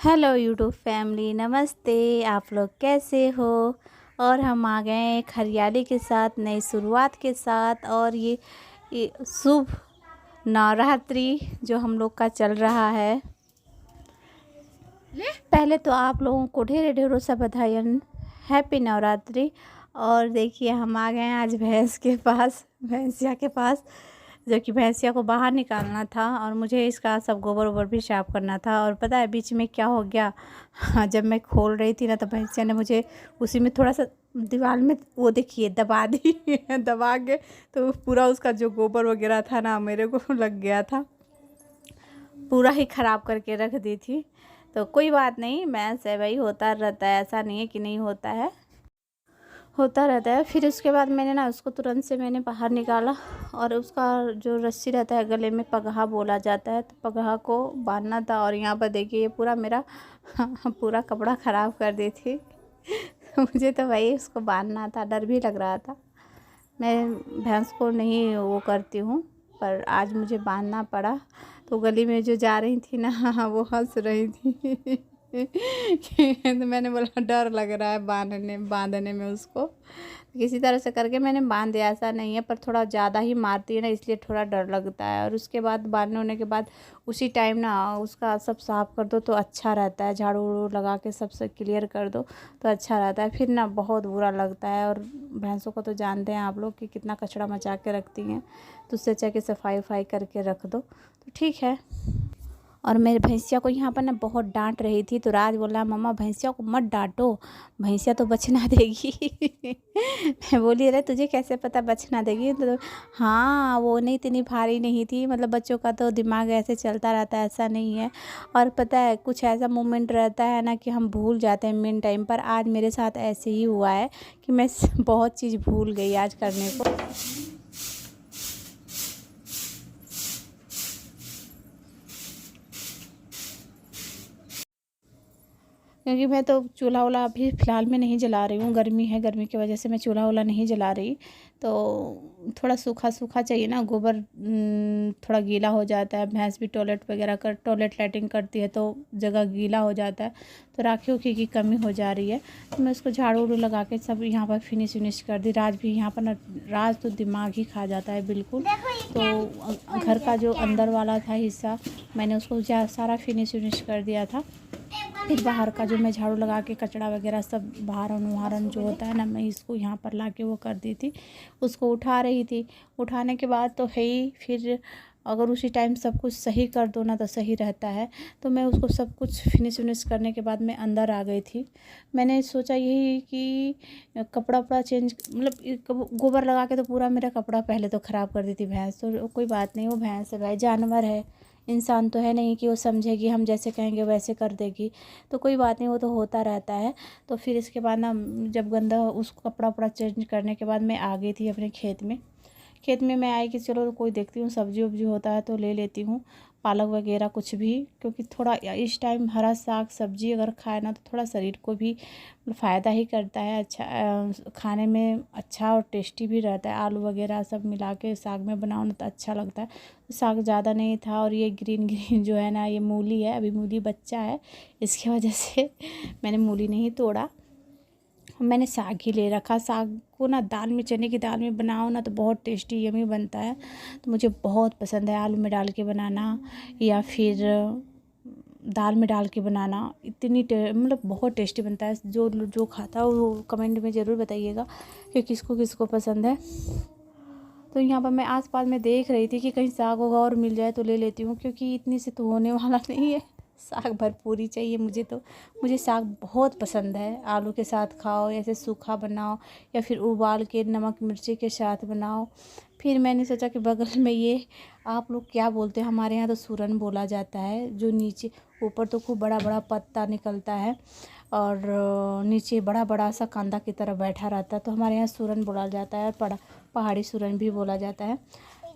Hello YouTube family, नमस्ते। आप लोग कैसे हो? और हम आ गए हैं एक हरियाली के साथ, नई शुरुआत के साथ। और ये शुभ नवरात्रि जो हम लोग का चल रहा है। पहले तो आप लोगों को ढेर ढेरों सा बधाई, हैप्पी नवरात्रि। और देखिए हम आ गए हैं आज भैंस के पास, भैंसिया के पास, जो कि भैंसिया को बाहर निकालना था और मुझे इसका सब गोबर वोबर भी साफ करना था। और पता है बीच में क्या हो गया? हाँ, जब मैं खोल रही थी ना तो भैंसिया ने मुझे उसी में थोड़ा सा दीवार में वो देखिए दबा दी दबा के तो पूरा उसका जो गोबर वगैरह था ना मेरे को लग गया था, पूरा ही ख़राब करके रख दी थी। तो कोई बात नहीं, भैंस है भाई, होता रहता है, ऐसा नहीं है कि नहीं होता है, होता रहता है। फिर उसके बाद मैंने ना उसको तुरंत से मैंने बाहर निकाला और उसका जो रस्सी रहता है गले में, पगहा बोला जाता है, तो पगहा को बांधना था। और यहाँ पर देखिए ये पूरा मेरा पूरा कपड़ा ख़राब कर दी थी मुझे तो भाई उसको बांधना था, डर भी लग रहा था। मैं भैंस को नहीं वो करती हूँ, पर आज मुझे बांधना पड़ा। तो गली में जो जा रही थी ना वो हंस रही थी तो मैंने बोला डर लग रहा है बांधने में उसको। किसी तरह से करके मैंने बांध दिया, ऐसा नहीं है, पर थोड़ा ज़्यादा ही मारती है ना, इसलिए थोड़ा डर लगता है। और उसके बाद बांधने होने के बाद उसी टाइम ना उसका सब साफ़ कर दो तो अच्छा रहता है, झाड़ू उड़ू लगा के सबसे क्लियर कर दो तो अच्छा रहता है। फिर ना बहुत बुरा लगता है। और भैंसों को तो जानते हैं आप लोग कि कितना कचरा मचा के रखती हैं, तो उससे अच्छा कि सफाई वफाई करके रख दो तो ठीक है। और मेरे भैंसिया को यहाँ पर ना बहुत डांट रही थी, तो राज बोला मम्मा भैंसिया को मत डांटो, भैंसिया तो बचना देगी मैं बोली अरे तुझे कैसे पता बचना देगी? तो हाँ, वो नहीं, इतनी भारी नहीं थी, मतलब बच्चों का तो दिमाग ऐसे चलता रहता है, ऐसा नहीं है। और पता है कुछ ऐसा मोमेंट रहता है ना कि हम भूल जाते हैं मेन टाइम पर। आज मेरे साथ ऐसे ही हुआ है कि मैं बहुत चीज़ भूल गई आज करने को। क्योंकि मैं तो चूल्हा वूल्हा अभी फ़िलहाल में नहीं जला रही हूँ, गर्मी है, गर्मी की वजह से मैं चूल्हा वूल्हा नहीं जला रही। तो थोड़ा सूखा सूखा चाहिए ना, गोबर थोड़ा गीला हो जाता है, भैंस भी टॉयलेट लैट्रिन करती है तो जगह गीला हो जाता है, तो राखी उखी की कमी हो जा रही है। तो मैं उसको झाड़ू उड़ू लगा के सब यहाँ पर फिनिश विनिश कर दी। राज भी यहाँ पर ना, राज तो दिमाग ही खा जाता है बिल्कुल। तो घर का जो अंदर वाला था हिस्सा मैंने उसको सारा फिनिश विनिश कर दिया था। फिर बाहर का जो मैं झाड़ू लगा के कचरा वगैरह सब बहारन जो होता है ना, मैं इसको यहाँ पर ला के वो कर दी थी, उसको उठा रही थी। उठाने के बाद तो है ही, फिर अगर उसी टाइम सब कुछ सही कर दो ना तो सही रहता है। तो मैं उसको सब कुछ फिनिश विनिश करने के बाद मैं अंदर आ गई थी। मैंने सोचा यही कि कपड़ा वपड़ा चेंज, मतलब गोबर लगा के तो पूरा मेरा कपड़ा पहले तो ख़राब कर दी थी भैंस। तो कोई बात नहीं, वो भैंस है भाई, जानवर है, इंसान तो है नहीं कि वो समझेगी, हम जैसे कहेंगे वैसे कर देगी। तो कोई बात नहीं, वो तो होता रहता है। तो फिर इसके बाद ना जब गंदा उसको कपड़ा वपड़ा चेंज करने के बाद मैं आ गई थी अपने खेत में मैं आई कि चलो कोई देखती हूँ सब्जी वब्जी होता है तो ले लेती हूँ, पालक वगैरह कुछ भी। क्योंकि थोड़ा इस टाइम हरा साग सब्जी अगर खाए ना तो थोड़ा शरीर को भी फ़ायदा ही करता है, अच्छा खाने में अच्छा और टेस्टी भी रहता है। आलू वगैरह सब मिला के साग में बनाओ ना तो अच्छा लगता है। साग ज़्यादा नहीं था। और ये ग्रीन ग्रीन जो है ना, ये मूली है, अभी मूली बच्चा है, इसकी वजह से मैंने मूली नहीं तोड़ा, मैंने साग ही ले रखा। साग को ना दाल में, चने की दाल में बनाओ ना तो बहुत टेस्टी यमी बनता है, तो मुझे बहुत पसंद है। आलू में डाल के बनाना या फिर दाल में डाल के बनाना, मतलब बहुत टेस्टी बनता है। जो जो खाता है वो कमेंट में ज़रूर बताइएगा कि किसको किसको पसंद है। तो यहाँ पर मैं आसपास में देख रही थी कि कहीं साग होगा और मिल जाए तो ले लेती हूँ, क्योंकि इतनी से तो होने वाला नहीं है, साग भरपूर ही चाहिए मुझे। तो मुझे साग बहुत पसंद है, आलू के साथ खाओ, ऐसे सूखा बनाओ या फिर उबाल के नमक मिर्ची के साथ बनाओ। फिर मैंने सोचा कि बगल में ये, आप लोग क्या बोलते हैं, हमारे यहाँ तो सूरन बोला जाता है, जो नीचे ऊपर तो खूब बड़ा बड़ा पत्ता निकलता है और नीचे बड़ा बड़ा सा कांदा की तरह बैठा रहता है, तो हमारे यहाँ सूरन बोला जाता है, और पहाड़ी सूरन भी बोला जाता है।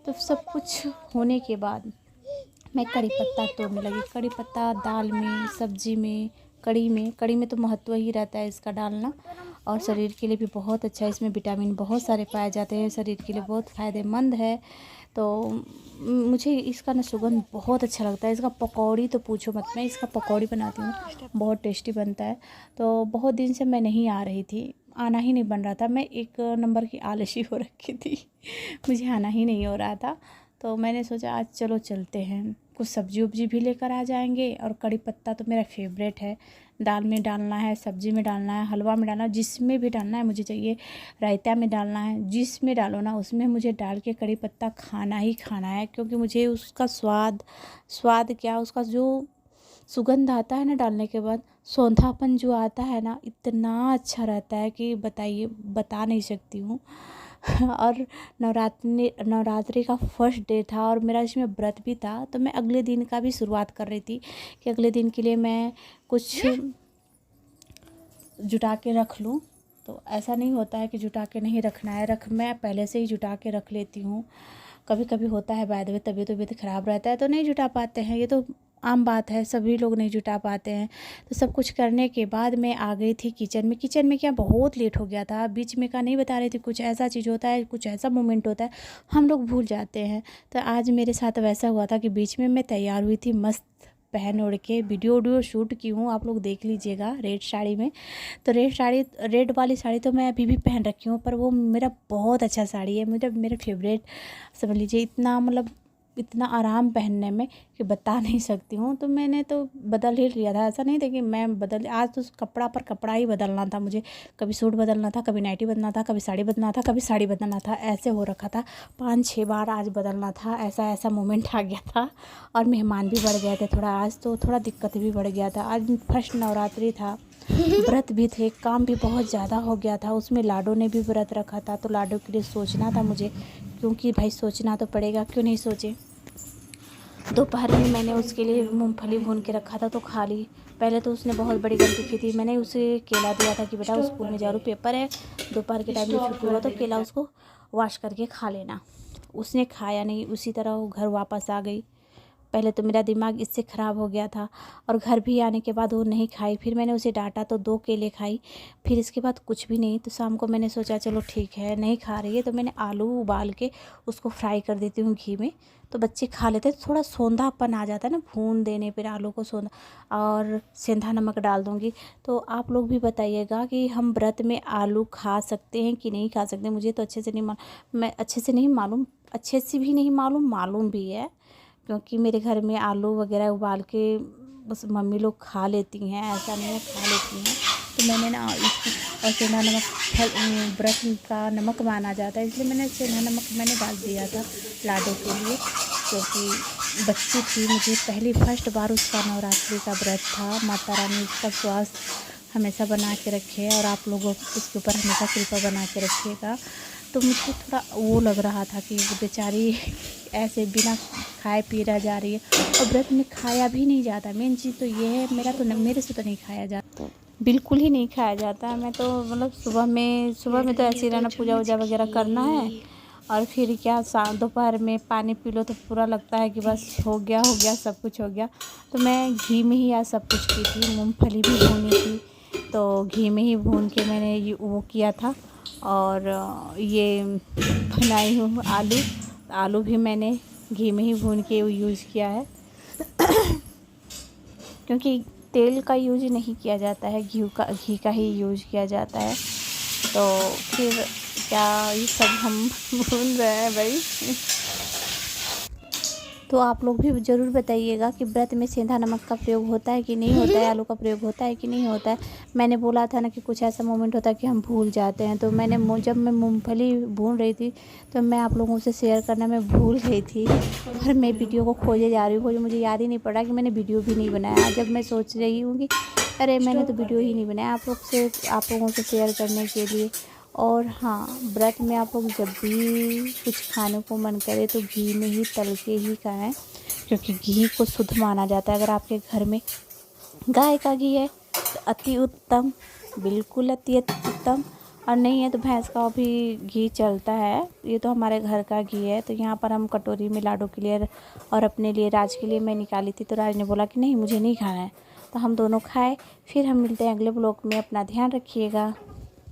तो सब कुछ होने के बाद मैं कड़ी पत्ता तोड़ने लगी। कड़ी पत्ता दाल में, सब्जी में, कड़ी में तो महत्व ही रहता है इसका डालना, और शरीर के लिए भी बहुत अच्छा है। इसमें विटामिन बहुत सारे पाए जाते हैं, शरीर के लिए बहुत फ़ायदेमंद है। तो मुझे इसका ना सुगंध बहुत अच्छा लगता है। इसका पकौड़ी तो पूछो मत, मैं इसका पकौड़ी बनाती हूँ, बहुत टेस्टी बनता है। तो बहुत दिन से मैं नहीं आ रही थी, आना ही नहीं बन रहा था, मैं एक नंबर की आलसी हो रखी थी मुझे आना ही नहीं हो रहा था। तो मैंने सोचा आज चलो चलते हैं, कुछ सब्जी उब्जी भी लेकर आ जाएंगे। और कड़ी पत्ता तो मेरा फेवरेट है, दाल में डालना है, सब्जी में डालना है, हलवा में डालना है, जिसमें भी डालना है मुझे चाहिए, रायता में डालना है, जिसमें डालो ना उसमें मुझे डाल के कड़ी पत्ता खाना ही खाना है। क्योंकि मुझे उसका स्वाद क्या, उसका जो सुगंध आता है ना डालने के बाद, सौंधापन जो आता है ना, इतना अच्छा रहता है कि बताइए, बता नहीं सकती हूँ और नवरात्रि का फर्स्ट डे था और मेरा इसमें व्रत भी था। तो मैं अगले दिन का भी शुरुआत कर रही थी कि अगले दिन के लिए मैं कुछ जुटा के रख लूँ। तो ऐसा नहीं होता है कि जुटा के नहीं रखना है, मैं पहले से ही जुटा के रख लेती हूँ। कभी कभी होता है बाय द वे तबीयत ख़राब रहता है तो नहीं जुटा पाते हैं, ये तो आम बात है, सभी लोग नहीं जुटा पाते हैं। तो सब कुछ करने के बाद मैं आ गई थी किचन में क्या बहुत लेट हो गया था। बीच में का नहीं बता रही थी, कुछ ऐसा चीज़ होता है, कुछ ऐसा मोमेंट होता है, हम लोग भूल जाते हैं। तो आज मेरे साथ वैसा हुआ था कि बीच में मैं तैयार हुई थी, मस्त पहन ओढ़ के वीडियो शूट की हूँ, आप लोग देख लीजिएगा रेड साड़ी में। तो रेड वाली साड़ी तो मैं अभी भी पहन रखी हूँ, पर वो मेरा बहुत अच्छा साड़ी है, मेरा फेवरेट समझ लीजिए। इतना मतलब इतना आराम पहनने में कि बता नहीं सकती हूँ। तो मैंने तो बदल ही लिया था, ऐसा नहीं था कि मैं आज तो कपड़ा पर कपड़ा ही बदलना था मुझे, कभी सूट बदलना था, कभी नाइटी बदलना था, कभी साड़ी बदलना था, कभी साड़ी बदलना था, ऐसे हो रखा था। 5-6 बार आज बदलना था, ऐसा मोमेंट आ गया था। और मेहमान भी बढ़ गए थे थोड़ा, आज तो थोड़ा दिक्कत भी बढ़ गया था। आज फर्स्ट नवरात्रि था, व्रत भी थे, काम भी बहुत ज़्यादा हो गया था, उसमें लाडो ने भी व्रत रखा था। तो लाडो के लिए सोचना था मुझे, क्योंकि भाई सोचना तो पड़ेगा, क्यों नहीं सोचे। दोपहर में मैंने उसके लिए मूंगफली भून के रखा था तो खा ली। पहले तो उसने बहुत बड़ी गलती की थी, मैंने उसे केला दिया था कि बेटा स्कूल में जाओ, पेपर है, दोपहर के टाइम में छुट्टी हुआ तो केला उसको वॉश करके खा लेना। उसने खाया नहीं, उसी तरह वो घर वापस आ गई। पहले तो मेरा दिमाग इससे ख़राब हो गया था, और घर भी आने के बाद वो नहीं खाई। फिर मैंने उसे डांटा तो 2 केले खाई, फिर इसके बाद कुछ भी नहीं। तो शाम को मैंने सोचा चलो ठीक है, नहीं खा रही है तो मैंने आलू उबाल के उसको फ्राई कर देती हूँ घी में, तो बच्चे खा लेते हैं। थोड़ा सौंधापन आ जाता है ना भून देने पर आलू को, सौंधा और सेंधा नमक डाल दूँगी। तो आप लोग भी बताइएगा कि हम व्रत में आलू खा सकते हैं कि नहीं खा सकते। मुझे तो अच्छे से नहीं मालूम, अच्छे से भी नहीं मालूम भी है, क्योंकि मेरे घर में आलू वगैरह उबाल के बस मम्मी लोग खा लेती हैं, ऐसा नहीं है, खा लेती हैं। तो मैंने ना और सेंधा नमक व्रत का नमक माना जाता है, इसलिए मैंने सेंधा नमक डाल दिया था लाडो के लिए। क्योंकि बच्ची थी, मुझे पहली फर्स्ट बार उसका नवरात्रि का व्रत था। माता रानी उसका स्वास्थ्य हमेशा बना के रखे, और आप लोगों उसके ऊपर हमेशा कृपा बना के रखिएगा। तो मुझे थोड़ा वो लग रहा था कि वो बेचारी ऐसे बिना खाए पी रह जा रही है, और व्रत में खाया भी नहीं जाता। मेन चीज़ तो ये है, मेरे से तो नहीं खाया जाता, बिल्कुल ही नहीं खाया जाता। मैं तो मतलब सुबह में तो ऐसे ही रहना, पूजा वूजा वगैरह करना है, और फिर क्या दोपहर में पानी पी लो तो पूरा लगता है कि बस हो गया सब कुछ हो गया। तो मैं घी में ही आज सब कुछ की थी, मूँगफली भी भूनी थी तो घी में ही भून के मैंने वो किया था। और ये बनाई हूँ आलू भी मैंने घी में ही भून के यूज़ किया है क्योंकि तेल का यूज नहीं किया जाता है, घी का ही यूज किया जाता है। तो फिर क्या ये सब हम भून रहे हैं भाई। तो आप लोग भी ज़रूर बताइएगा कि व्रत में सेंधा नमक का प्रयोग होता है कि नहीं होता है, आलू का प्रयोग होता है कि नहीं होता है। मैंने बोला था ना कि कुछ ऐसा मोमेंट होता है कि हम भूल जाते हैं। तो जब मैं मूंगफली भून रही थी तो मैं आप लोगों से शेयर करना मैं भूल गई थी, और मैं वीडियो को खोजे जा रही हूँ, मुझे याद ही नहीं पड़ा कि मैंने वीडियो भी नहीं बनाया। जब मैं सोच रही हूँ कि अरे मैंने तो वीडियो ही नहीं बनाया आप लोगों से शेयर करने के लिए। और हाँ, व्रत में आप लोग जब भी कुछ खाने को मन करे तो घी में ही तल के ही खाएं, क्योंकि घी को शुद्ध माना जाता है। अगर आपके घर में गाय का घी है तो अति उत्तम, बिल्कुल अति उत्तम, और नहीं है तो भैंस का भी घी चलता है। ये तो हमारे घर का घी है। तो यहाँ पर हम कटोरी में लाडो के लिए और अपने लिए, राज के लिए मैं निकाली थी, तो राज ने बोला कि नहीं मुझे नहीं खाना है, तो हम दोनों खाए। फिर हम मिलते हैं अगले ब्लॉग में, अपना ध्यान रखिएगा।